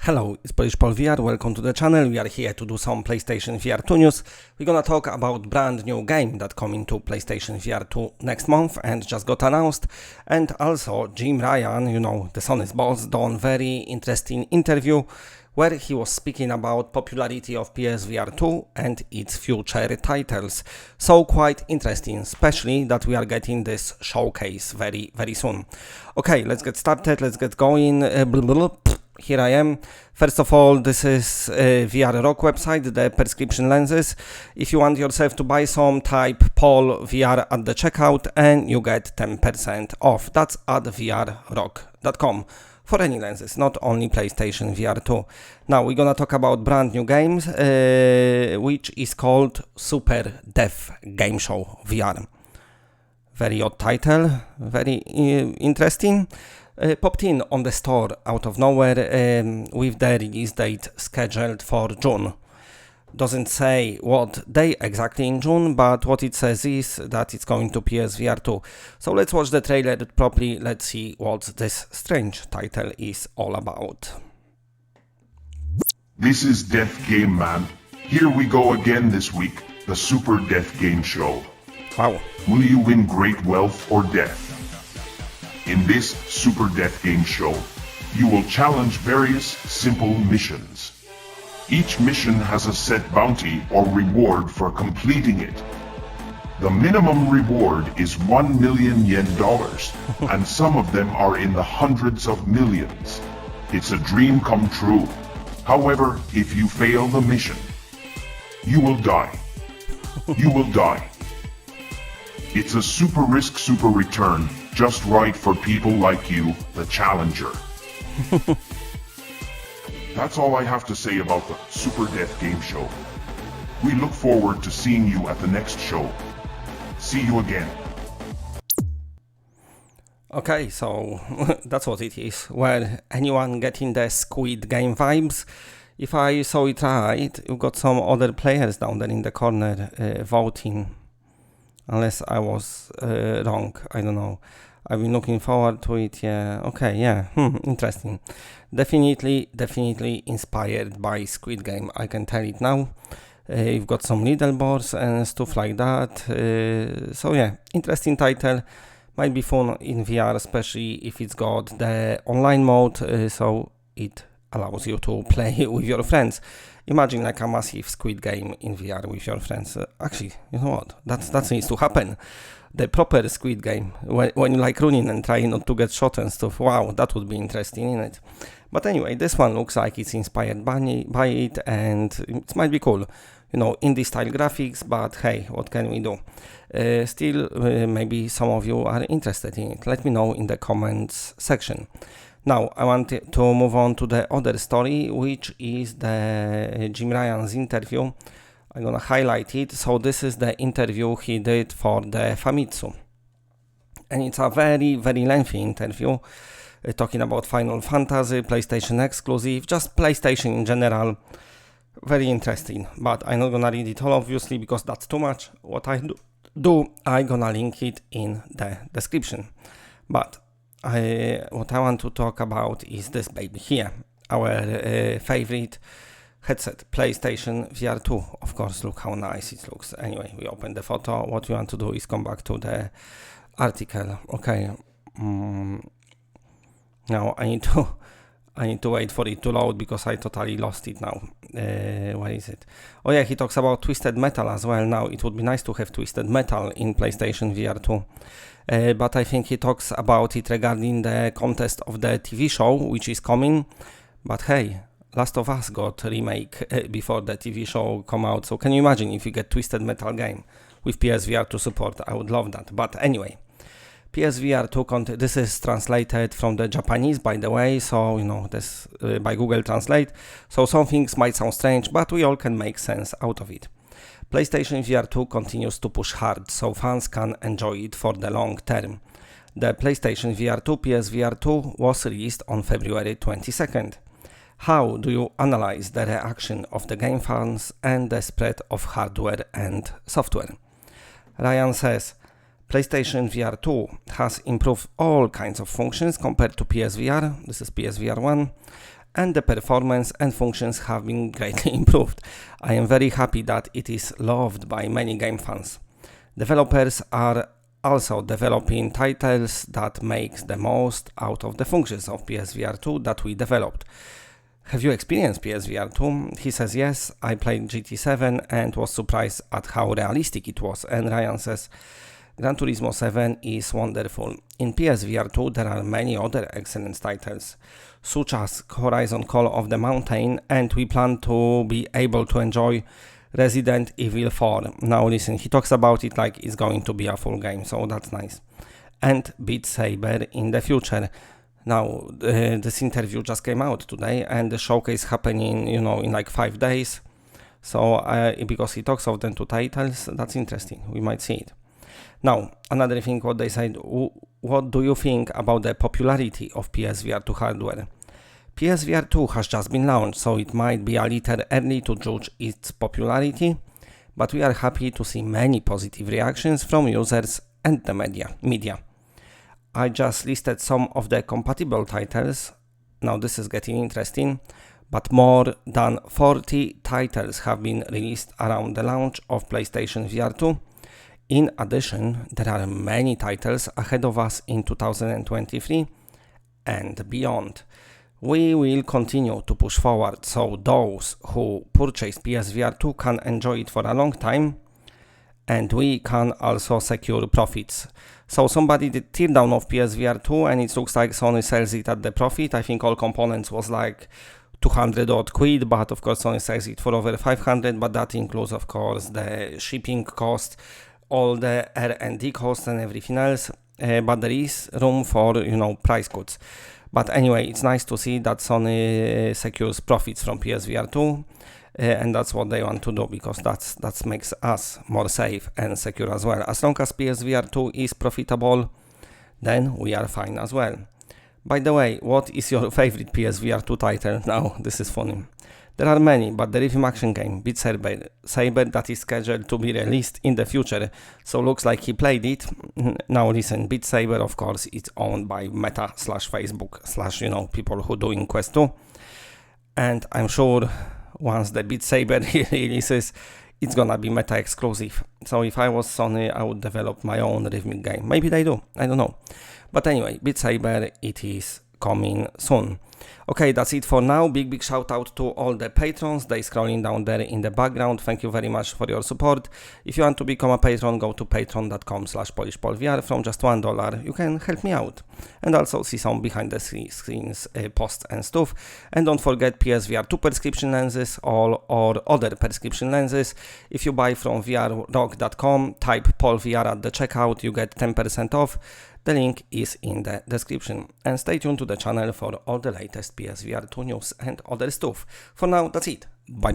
Hello, it's Polish Paul VR, welcome to the channel. We are here to do some PlayStation VR2 news. We're gonna talk about brand new game that coming to PlayStation VR2 next month and just got announced. And also Jim Ryan, the Sony's boss, done very interesting interview where he was speaking about popularity of PSVR2 and its future titles. So quite interesting, especially that we are getting this showcase very, very soon. Okay, let's get started, let's get going. Here I am. First of all, this is VR2 website, the prescription lenses. If you want yourself to buy some, type Paul VR at the checkout and you get 10% off. That's at VR2.com for any lenses, not only PlayStation VR2. Now we're gonna talk about brand new games, which is called Super Death Game Show VR. Very odd title, very interesting. Popped in on the store out of nowhere with the release date scheduled for June. Doesn't say what day exactly in June, but what it says is that it's going to PSVR2. So let's watch the trailer properly, let's see what this strange title is all about. This is Death Game Man. Here we go again this week, the Super Death Game Show. Wow. Will you win great wealth or death? In this Super Death Game Show, you will challenge various simple missions. Each mission has a set bounty or reward for completing it. The minimum reward is 1 million yen dollars, and some of them are in the hundreds of millions. It's a dream come true. However, if you fail the mission, you will die. You will die. It's a super risk, super return, just right for people like you, the challenger. That's all I have to say about the Super Death Game Show. We look forward to seeing you at the next show. See you again. Okay, so that's what it is. Well, anyone getting the Squid Game vibes? If I saw it right, you've got some other players down there in the corner voting. Unless I was wrong, I don't know. I've been looking forward to it, yeah. Okay, yeah, interesting. Definitely inspired by Squid Game, I can tell it now. You've got some leaderboards and stuff like that. So yeah, interesting title. Might be fun in VR, especially if it's got the online mode, so it allows you to play with your friends. Imagine like a massive Squid Game in VR with your friends. Actually, you know what? That needs to happen. The proper Squid Game, when you like running and trying not to get shot and stuff. Wow, that would be interesting, isn't it? But anyway, this one looks like it's inspired by it, and it might be cool. Indie style graphics, but hey, what can we do? Still, maybe some of you are interested in it. Let me know in the comments section. Now, I want to move on to the other story, which is the Jim Ryan's interview. I'm gonna highlight it. So this is the interview he did for the Famitsu. And it's a very, very lengthy interview, talking about Final Fantasy, PlayStation exclusive, just PlayStation in general. Very interesting, but I'm not gonna read it all, obviously, because that's too much. What I do, I'm gonna link it in the description. But what I want to talk about is this baby here, our favorite headset, PlayStation VR2. Of course, look how nice it looks. Anyway, we open the photo. What we want to do is come back to the article. Okay. Now I need to wait for it to load because I totally lost it now. Where is it? Oh yeah, he talks about Twisted Metal as well. Now it would be nice to have Twisted Metal in PlayStation VR2. But I think he talks about it regarding the contest of the TV show, which is coming. But hey, Last of Us got a remake before the TV show come out. So can you imagine if you get Twisted Metal game with PSVR to support? I would love that. But anyway, PSVR2 this is translated from the Japanese, by the way. So this by Google Translate. So some things might sound strange, but we all can make sense out of it. PlayStation VR2 continues to push hard, so fans can enjoy it for the long term. The PlayStation VR2 PSVR2 was released on February 22nd. How do you analyze the reaction of the game fans and the spread of hardware and software? Ryan says, PlayStation VR2 has improved all kinds of functions compared to PSVR, this is PSVR 1, and the performance and functions have been greatly improved. I am very happy that it is loved by many game fans. Developers are also developing titles that make the most out of the functions of PSVR 2 that we developed. Have you experienced PSVR 2? He says yes, I played GT7 and was surprised at how realistic it was, and Ryan says Gran Turismo 7 is wonderful. In PSVR 2 there are many other excellent titles, such as Horizon Call of the Mountain, and we plan to be able to enjoy Resident Evil 4. Now listen, he talks about it like it's going to be a full game, so that's nice. And Beat Saber in the future. Now, this interview just came out today, and the showcase happening, in like 5 days. So, because he talks of the two titles, that's interesting. We might see it. Now, another thing, what they said, what do you think about the popularity of PSVR 2 hardware? PSVR 2 has just been launched, so it might be a little early to judge its popularity, but we are happy to see many positive reactions from users and the media. I just listed some of the compatible titles. Now this is getting interesting, but more than 40 titles have been released around the launch of PlayStation VR 2. In addition, there are many titles ahead of us in 2023 and beyond. We will continue to push forward so those who purchase PSVR 2 can enjoy it for a long time, and we can also secure profits. So somebody did teardown of PSVR 2 and it looks like Sony sells it at the profit. I think all components was like 200 odd quid, but of course Sony sells it for over 500, but that includes of course the shipping cost, all the R&D costs and everything else, but there is room for, price cuts. But anyway, it's nice to see that Sony secures profits from PSVR 2, and that's what they want to do, because that makes us more safe and secure as well. As long as PSVR 2 is profitable, then we are fine as well. By the way, what is your favorite PSVR 2 title? Now, this is funny. There are many, but the rhythm action game, Beat Saber, that is scheduled to be released in the future, so looks like he played it. Now listen, Beat Saber, of course, it's owned by Meta / Facebook / people who doing Quest 2, and I'm sure once the Beat Saber releases, it's gonna be Meta exclusive. So if I was Sony, I would develop my own rhythmic game. Maybe they do, I don't know. But anyway, Beat Saber, it is coming soon. Okay, that's it for now. Big shout out to all the patrons. They scrolling down there in the background. Thank you very much for your support. If you want to become a patron, go to patreon.com/PolishPolVR. From just $1, you can help me out and also see some behind the scenes posts and stuff. And don't forget PSVR 2 prescription lenses or other prescription lenses. If you buy from VRrock.com, type PolVR at the checkout, you get 10% off. The link is in the description, and stay tuned to the channel for all the latest PSVR 2 news and other stuff. For now, that's it. Bye.